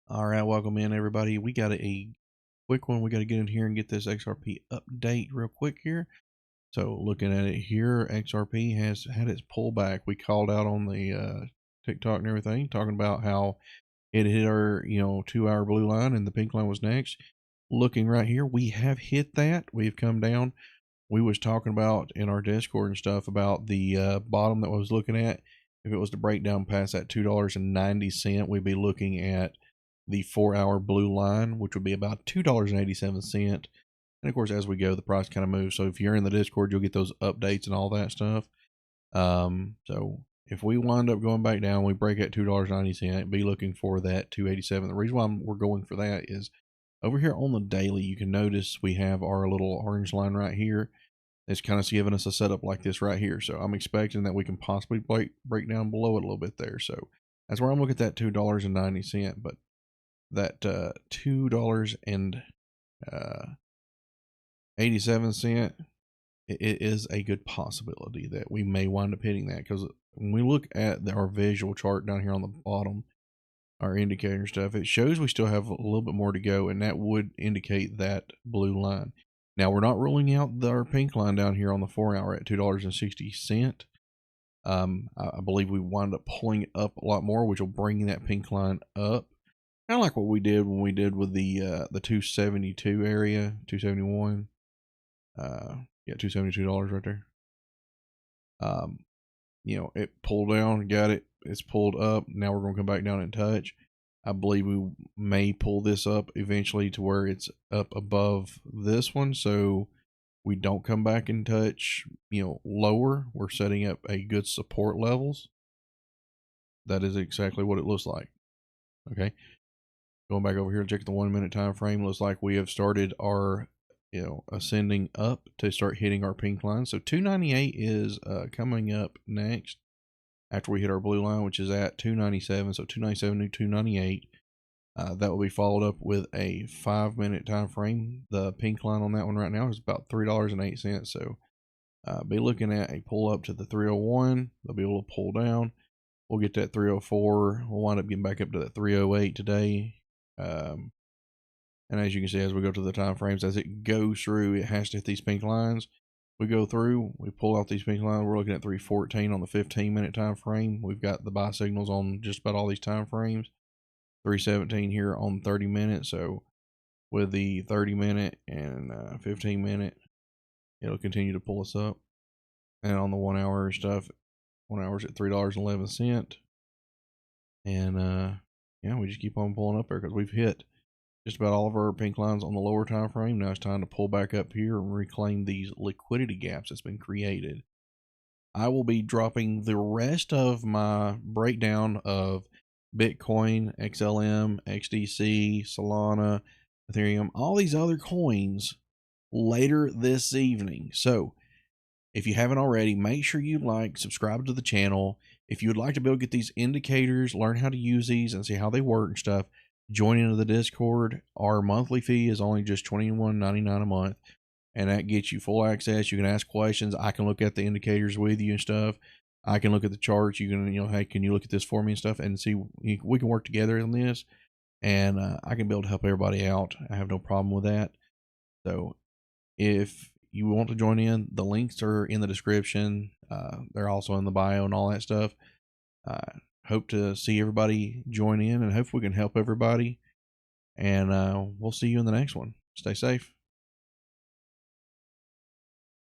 All right, welcome in everybody. We got a quick one. We got to get in here and get this XRP update real quick here. So looking at it here, XRP has had its pullback. We called out on the TikTok and everything, talking about how it hit our 2-hour blue line and the pink line was next. Looking right here, we have hit that. We've come down. We was talking about in our Discord and stuff about the bottom that I was looking at. If it was to break down past that $2.90, we'd be looking at the 4-hour blue line, which would be about $2.87. And of course, as we go, the price kind of moves. So if you're in the Discord, you'll get those updates and all that stuff. So if we wind up going back down, we break at $2.90, be looking for that 287. The reason why we're going for that is over here on the daily, you can notice we have our little orange line right here. It's kind of giving us a setup like this right here. So I'm expecting that we can possibly break down below it a little bit there. So that's where I'm looking at that $2.90. But that $2.87, it is a good possibility that we may wind up hitting that, because when we look at our visual chart down here on the bottom, our indicator stuff, it shows we still have a little bit more to go, and that would indicate that blue line. Now we're not ruling out our pink line down here on the 4-hour at $2.60. I believe we wind up pulling up a lot more, which will bring that pink line up. Kind of like what we did when we did with the 272 area, 271. Yeah, $272 right there. It pulled down, got it. It's pulled up. Now we're going to come back down and touch. I believe we may pull this up eventually to where it's up above this one, so we don't come back and touch, lower. We're setting up a good support levels. That is exactly what it looks like. Okay. Going back over here and check the 1 minute time frame, looks like we have started our ascending up to start hitting our pink line. So 298 is coming up next after we hit our blue line, which is at 297. So 297 to 298. That will be followed up with a 5 minute time frame. The pink line on that one right now is about $3.08. So be looking at a pull up to the 301. They'll be able to pull down. We'll get that 304. We'll wind up getting back up to that 308 today. And as you can see, as we go to the time frames, as it goes through, it has to hit these pink lines. We go through, we pull out these pink lines. We're looking at 314 on the 15 minute time frame. We've got the buy signals on just about all these time frames. 317 here on 30 minutes. So with the 30 minute and 15 minute, it'll continue to pull us up. And on the 1 hour stuff, 1 hour's at $3.11. And yeah, we just keep on pulling up there because we've hit just about all of our pink lines on the lower time frame. Now it's time to pull back up here and reclaim these liquidity gaps that's been created. I will be dropping the rest of my breakdown of Bitcoin, XLM, XDC, Solana, Ethereum, all these other coins later this evening. So if you haven't already, make sure you subscribe to the channel. If you would like to be able to get these indicators, learn how to use these and see how they work and stuff, join into the Discord. Our monthly fee is only just $21.99 a month, and that gets you full access. You can ask questions. I can look at the indicators with you and stuff. I can look at the charts. You can, hey, can you look at this for me and stuff, and see we can work together on this, and I can be able to help everybody out. I have no problem with that. So if you want to join in, the links are in the description. They're also in the bio and all that stuff. Hope to see everybody join in, and hopefully we can help everybody. And we'll see you in the next one. Stay safe.